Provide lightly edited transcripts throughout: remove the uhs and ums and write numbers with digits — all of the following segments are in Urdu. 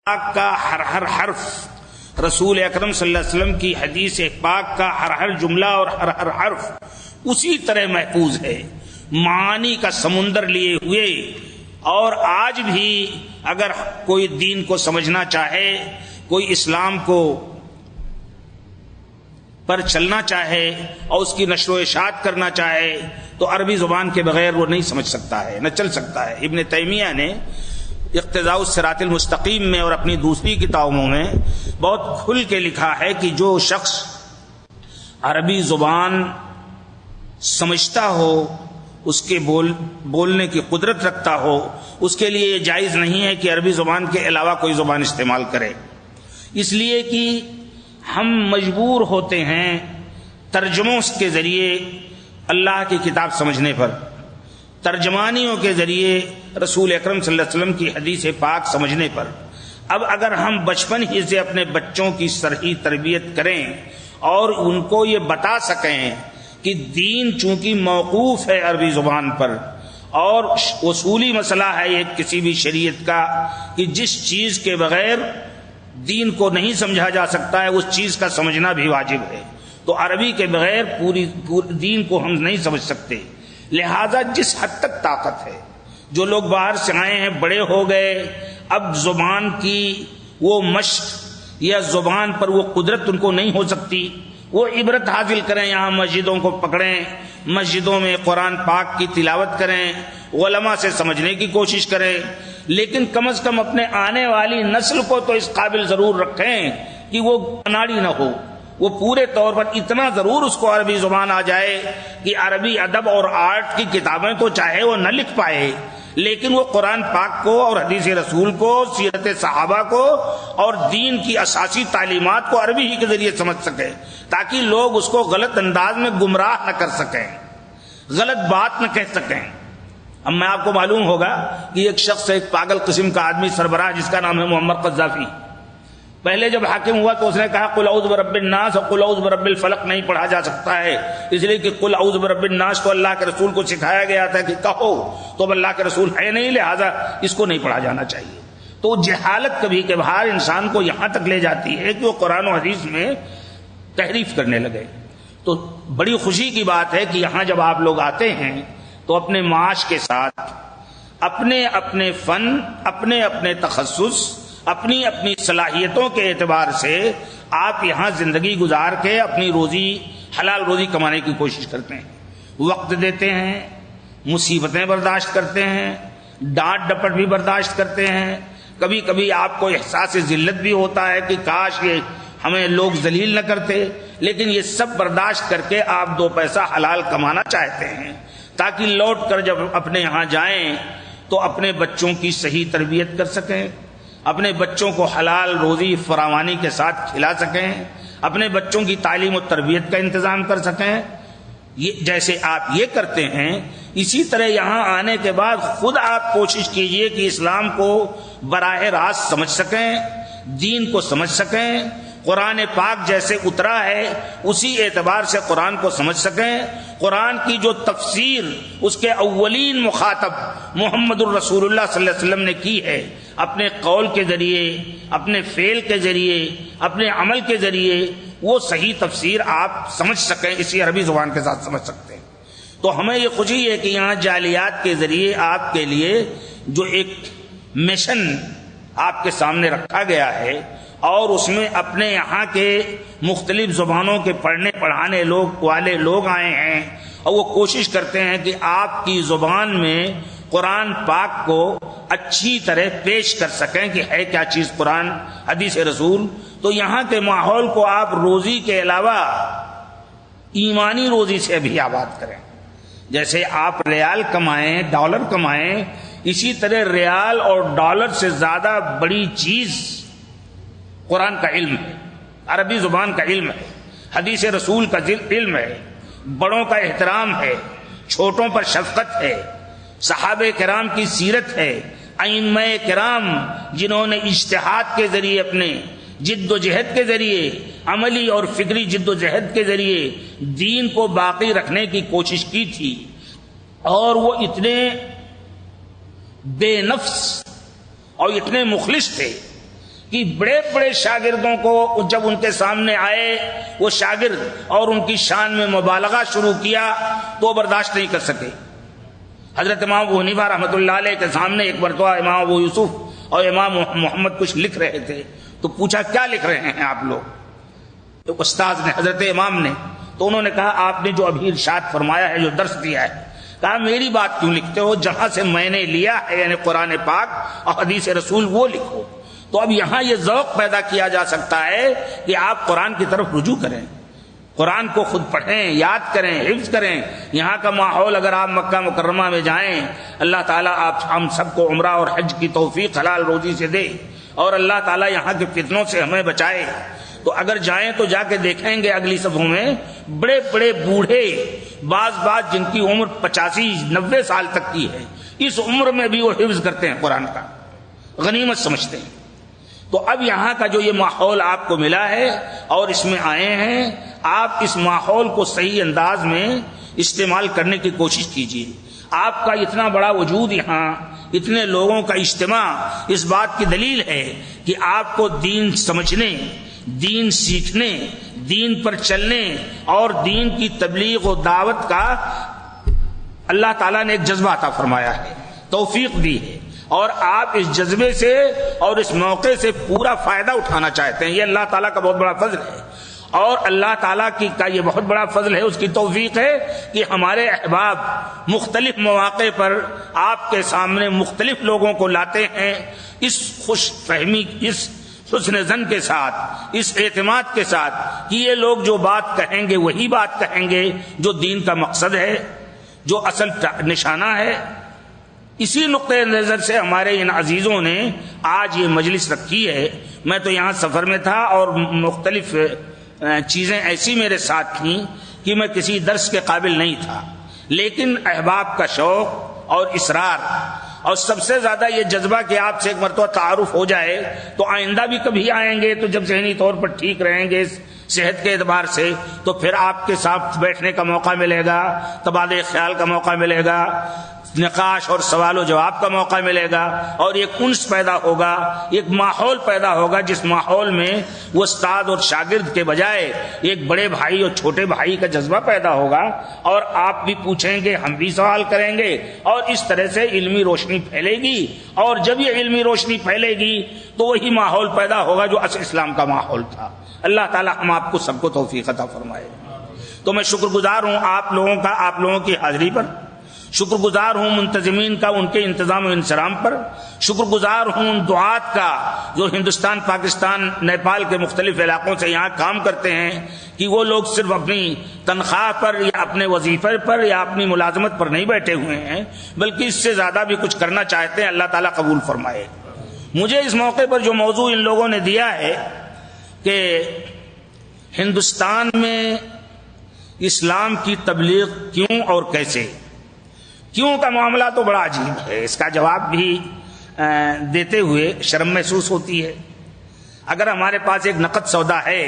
پاک کا ہر حرف، رسول اکرم صلی اللہ علیہ وسلم کی حدیث پاک کا ہر جملہ اور ہر حرف اسی طرح محفوظ ہے، معانی کا سمندر لیے ہوئے۔ اور آج بھی اگر کوئی دین کو سمجھنا چاہے، کوئی اسلام کو پر چلنا چاہے اور اس کی نشر و اشاعت کرنا چاہے تو عربی زبان کے بغیر وہ نہیں سمجھ سکتا ہے، نہ چل سکتا ہے۔ ابن تیمیہ نے اقتضاء الصراط المستقیم میں اور اپنی دوسری کتابوں میں بہت کھل کے لکھا ہے کہ جو شخص عربی زبان سمجھتا ہو، اس کے بولنے کی قدرت رکھتا ہو، اس کے لیے یہ جائز نہیں ہے کہ عربی زبان کے علاوہ کوئی زبان استعمال کرے، اس لیے کہ ہم مجبور ہوتے ہیں ترجموں کے ذریعے اللہ کی کتاب سمجھنے پر، ترجمانیوں کے ذریعے رسول اکرم صلی اللہ علیہ وسلم کی حدیث پاک سمجھنے پر۔ اب اگر ہم بچپن ہی سے اپنے بچوں کی صحیح تربیت کریں اور ان کو یہ بتا سکیں کہ دین چونکہ موقوف ہے عربی زبان پر اور اصولی مسئلہ ہے یہ کسی بھی شریعت کا کہ جس چیز کے بغیر دین کو نہیں سمجھا جا سکتا ہے اس چیز کا سمجھنا بھی واجب ہے، تو عربی کے بغیر پوری دین کو ہم نہیں سمجھ سکتے۔ لہذا جس حد تک طاقت ہے، جو لوگ باہر سے آئے ہیں، بڑے ہو گئے، اب زبان کی وہ مشق یا زبان پر وہ قدرت ان کو نہیں ہو سکتی، وہ عبرت حاصل کریں، یہاں مسجدوں کو پکڑیں، مسجدوں میں قرآن پاک کی تلاوت کریں، علماء سے سمجھنے کی کوشش کریں، لیکن کم از کم اپنے آنے والی نسل کو تو اس قابل ضرور رکھیں کہ وہ اناڑی نہ ہو، وہ پورے طور پر اتنا ضرور اس کو عربی زبان آ جائے کہ عربی ادب اور آرٹ کی کتابیں تو چاہے وہ نہ لکھ پائے لیکن وہ قرآن پاک کو اور حدیث رسول کو، سیرت صحابہ کو اور دین کی اساسی تعلیمات کو عربی ہی کے ذریعے سمجھ سکے، تاکہ لوگ اس کو غلط انداز میں گمراہ نہ کر سکیں، غلط بات نہ کہہ سکیں۔ اب میں آپ کو معلوم ہوگا کہ ایک شخص، ایک پاگل قسم کا آدمی سربراہ جس کا نام ہے محمد قذافی، پہلے جب حاکم ہوا تو اس نے کہا قل اعوذ برب الناس اور قل اعوذ برب الفلق نہیں پڑھا جا سکتا ہے، اس لیے کہ قل اعوذ برب الناس تو اللہ کے رسول کو سکھایا گیا تھا کہ کہو، تو اب اللہ کے رسول ہے نہیں، لہذا اس کو نہیں پڑھا جانا چاہیے۔ تو جہالت کبھی کبھار انسان کو یہاں تک لے جاتی ہے کہ وہ قرآن و حدیث میں تحریف کرنے لگے۔ تو بڑی خوشی کی بات ہے کہ یہاں جب آپ لوگ آتے ہیں تو اپنے معاش کے ساتھ اپنے اپنے فن، اپنے اپنے تخصص، اپنی اپنی صلاحیتوں کے اعتبار سے آپ یہاں زندگی گزار کے اپنی روزی، حلال روزی کمانے کی کوشش کرتے ہیں، وقت دیتے ہیں، مصیبتیں برداشت کرتے ہیں، ڈانٹ ڈپٹ بھی برداشت کرتے ہیں، کبھی کبھی آپ کو احساس ذلت بھی ہوتا ہے کہ کاش یہ ہمیں لوگ ذلیل نہ کرتے، لیکن یہ سب برداشت کر کے آپ دو پیسہ حلال کمانا چاہتے ہیں تاکہ لوٹ کر جب اپنے یہاں جائیں تو اپنے بچوں کی صحیح تربیت کر سکیں، اپنے بچوں کو حلال روزی فراوانی کے ساتھ کھلا سکیں، اپنے بچوں کی تعلیم و تربیت کا انتظام کر سکیں۔ یہ جیسے آپ یہ کرتے ہیں، اسی طرح یہاں آنے کے بعد خود آپ کوشش کیجئے کہ اسلام کو براہ راست سمجھ سکیں، دین کو سمجھ سکیں، قرآن پاک جیسے اترا ہے اسی اعتبار سے قرآن کو سمجھ سکیں، قرآن کی جو تفسیر اس کے اولین مخاطب محمد الرسول اللہ صلی اللہ علیہ وسلم نے کی ہے، اپنے قول کے ذریعے، اپنے فعل کے ذریعے، اپنے عمل کے ذریعے وہ صحیح تفسیر آپ سمجھ سکیں، اسی عربی زبان کے ساتھ سمجھ سکتے ہیں۔ تو ہمیں یہ خوشی ہے کہ یہاں جعلیات کے ذریعے آپ کے لیے جو ایک مشن آپ کے سامنے رکھا گیا ہے اور اس میں اپنے یہاں کے مختلف زبانوں کے پڑھنے پڑھانے والے لوگ آئے ہیں اور وہ کوشش کرتے ہیں کہ آپ کی زبان میں قرآن پاک کو اچھی طرح پیش کر سکیں کہ ہے کیا چیز قرآن، حدیث رسول۔ تو یہاں کے ماحول کو آپ روزی کے علاوہ ایمانی روزی سے بھی آباد کریں، جیسے آپ ریال کمائیں، ڈالر کمائیں، اسی طرح ریال اور ڈالر سے زیادہ بڑی چیز قرآن کا علم ہے، عربی زبان کا علم ہے، حدیث رسول کا علم ہے، بڑوں کا احترام ہے، چھوٹوں پر شفقت ہے، صحابہ کرام کی سیرت ہے، ائمہ کرام جنہوں نے اجتہاد کے ذریعے، اپنے جد و جہد کے ذریعے، عملی اور فکری جد و جہد کے ذریعے دین کو باقی رکھنے کی کوشش کی تھی، اور وہ اتنے بے نفس اور اتنے مخلص تھے کہ بڑے بڑے شاگردوں کو جب ان کے سامنے آئے وہ شاگرد اور ان کی شان میں مبالغہ شروع کیا تو وہ برداشت نہیں کر سکے. حضرت امام ابو حنیفہ رحمۃ اللہ علیہ کے سامنے ایک مرتبہ امام ابو یوسف اور امام محمد کچھ لکھ رہے تھے تو پوچھا کیا لکھ رہے ہیں آپ لوگ؟ تو استاذ نے حضرت امام نے تو انہوں نے کہا آپ نے جو ابھی ارشاد فرمایا ہے جو درس دیا ہے، کہا میری بات کیوں لکھتے ہو؟ جہاں سے میں نے لیا ہے یعنی قرآن پاک اور حدیث رسول وہ لکھو. تو اب یہاں یہ ذوق پیدا کیا جا سکتا ہے کہ آپ قرآن کی طرف رجوع کریں، قرآن کو خود پڑھیں، یاد کریں، حفظ کریں. یہاں کا ماحول اگر آپ مکہ مکرمہ میں جائیں، اللہ تعالیٰ آپ ہم سب کو عمرہ اور حج کی توفیق حلال روزی سے دے اور اللہ تعالیٰ یہاں کے فتنوں سے ہمیں بچائے. تو اگر جائیں تو جا کے دیکھیں گے اگلی صفوں میں بڑے بڑے بوڑھے، بعض جن کی عمر 85-90 سال تک کی ہے، اس عمر میں بھی وہ حفظ کرتے ہیں قرآن کا، غنیمت سمجھتے ہیں. تو اب یہاں کا جو یہ ماحول آپ کو ملا ہے اور اس میں آئے ہیں، آپ اس ماحول کو صحیح انداز میں استعمال کرنے کی کوشش کیجیے. آپ کا اتنا بڑا وجود یہاں، اتنے لوگوں کا اجتماع اس بات کی دلیل ہے کہ آپ کو دین سمجھنے، دین سیکھنے، دین پر چلنے اور دین کی تبلیغ و دعوت کا اللہ تعالیٰ نے ایک جذبہ عطا فرمایا ہے، توفیق دی ہے، اور آپ اس جذبے سے اور اس موقع سے پورا فائدہ اٹھانا چاہتے ہیں. یہ اللہ تعالیٰ کا بہت بڑا فضل ہے، اور اللہ تعالیٰ کا یہ بہت بڑا فضل ہے، اس کی توفیق ہے کہ ہمارے احباب مختلف مواقع پر آپ کے سامنے مختلف لوگوں کو لاتے ہیں اس خوش فہمی، اس حسن ظن کے ساتھ، اس اعتماد کے ساتھ کہ یہ لوگ جو بات کہیں گے وہی بات کہیں گے جو دین کا مقصد ہے، جو اصل نشانہ ہے. اسی نقطۂ نظر سے ہمارے ان عزیزوں نے آج یہ مجلس رکھی ہے. میں تو یہاں سفر میں تھا اور مختلف چیزیں ایسی میرے ساتھ تھیں کہ میں کسی درس کے قابل نہیں تھا، لیکن احباب کا شوق اور اصرار اور سب سے زیادہ یہ جذبہ کہ آپ سے ایک مرتبہ تعارف ہو جائے تو آئندہ بھی کبھی آئیں گے تو جب ذہنی طور پر ٹھیک رہیں گے صحت کے اعتبار سے تو پھر آپ کے ساتھ بیٹھنے کا موقع ملے گا، تبادلہ خیال کا موقع ملے گا، نقاش اور سوال و جواب کا موقع ملے گا، اور ایک انس پیدا ہوگا، ایک ماحول پیدا ہوگا جس ماحول میں وہ استاد اور شاگرد کے بجائے ایک بڑے بھائی اور چھوٹے بھائی کا جذبہ پیدا ہوگا، اور آپ بھی پوچھیں گے، ہم بھی سوال کریں گے، اور اس طرح سے علمی روشنی پھیلے گی. اور جب یہ علمی روشنی پھیلے گی تو وہی ماحول پیدا ہوگا جو اصل اسلام کا ماحول تھا. اللہ تعالی ہم آپ کو سب کو توفیق عطا فرمائے. تو میں شکر گزار ہوں آپ لوگوں کا، آپ لوگوں کی حاضری پر، شکر گزار ہوں منتظمین کا ان کے انتظام و انصرام پر، شکر گزار ہوں ان دعات کا جو ہندوستان، پاکستان، نیپال کے مختلف علاقوں سے یہاں کام کرتے ہیں کہ وہ لوگ صرف اپنی تنخواہ پر یا اپنے وظیفے پر یا اپنی ملازمت پر نہیں بیٹھے ہوئے ہیں بلکہ اس سے زیادہ بھی کچھ کرنا چاہتے ہیں. اللہ تعالیٰ قبول فرمائے. مجھے اس موقع پر جو موضوع ان لوگوں نے دیا ہے کہ ہندوستان میں اسلام کی تبلیغ کیوں اور کیسے، کیوں کا معاملہ تو بڑا عجیب ہے. اس کا جواب بھی دیتے ہوئے شرم محسوس ہوتی ہے. اگر ہمارے پاس ایک نقد سودا ہے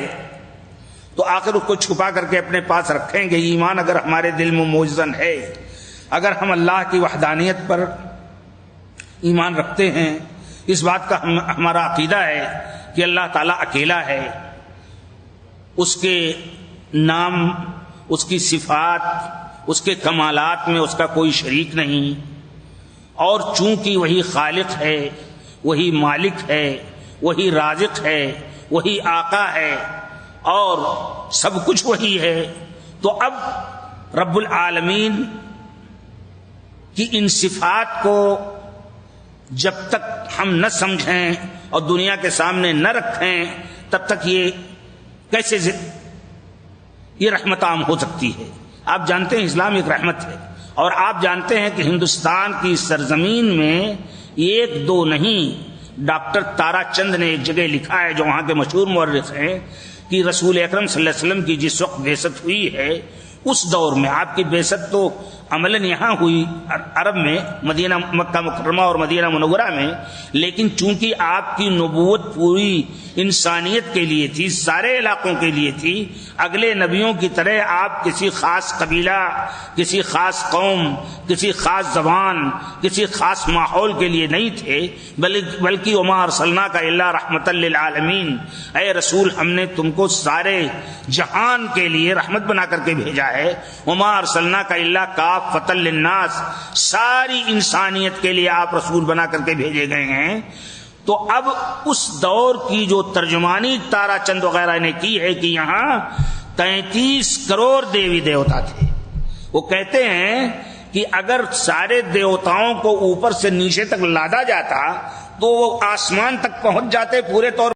تو آخر اس کو چھپا کر کے اپنے پاس رکھیں گے. ایمان اگر ہمارے دل میں موجزن ہے، اگر ہم اللہ کی وحدانیت پر ایمان رکھتے ہیں، اس بات کا ہمارا عقیدہ ہے کہ اللہ تعالیٰ اکیلا ہے، اس کے نام، اس کی صفات، اس کے کمالات میں اس کا کوئی شریک نہیں، اور چونکہ وہی خالق ہے، وہی مالک ہے، وہی رازق ہے، وہی آقا ہے اور سب کچھ وہی ہے، تو اب رب العالمین کی ان صفات کو جب تک ہم نہ سمجھیں اور دنیا کے سامنے نہ رکھیں تب تک یہ کیسے یہ رحمت عام ہو سکتی ہے. آپ جانتے ہیں اسلام ایک رحمت ہے، اور آپ جانتے ہیں کہ ہندوستان کی سرزمین میں ایک دو نہیں، ڈاکٹر تارا چند نے ایک جگہ لکھا ہے جو وہاں کے مشہور مورخ ہیں کہ رسول اکرم صلی اللہ علیہ وسلم کی جس وقت بعثت ہوئی ہے اس دور میں، آپ کی بعثت تو عملاً یہاں ہوئی عرب میں، مدینہ، مکہ مکرمہ اور مدینہ منورہ میں، لیکن چونکہ آپ کی نبوت پوری انسانیت کے لیے تھی، سارے علاقوں کے لیے تھی، اگلے نبیوں کی طرح آپ کسی خاص قبیلہ، کسی خاص قوم، کسی خاص زبان، کسی خاص ماحول کے لیے نہیں تھے، بلکہ وما ارسلناک الا رحمۃ للعالمین، اے رسول ہم نے تم کو سارے جہان کے لیے رحمت بنا کر کے بھیجا ہے۔ وما ارسلناک الا کافۃ للناس، ساری انسانیت کے لیے آپ رسول بنا کر کے بھیجے گئے ہیں۔ تو اب اس دور کی جو ترجمانی تارا چند وغیرہ نے کی ہے کہ یہاں 33 کروڑ دیوی دیوتا تھے، وہ کہتے ہیں کہ اگر سارے دیوتاؤں کو اوپر سے نیچے تک لادا جاتا تو وہ آسمان تک پہنچ جاتے پورے طور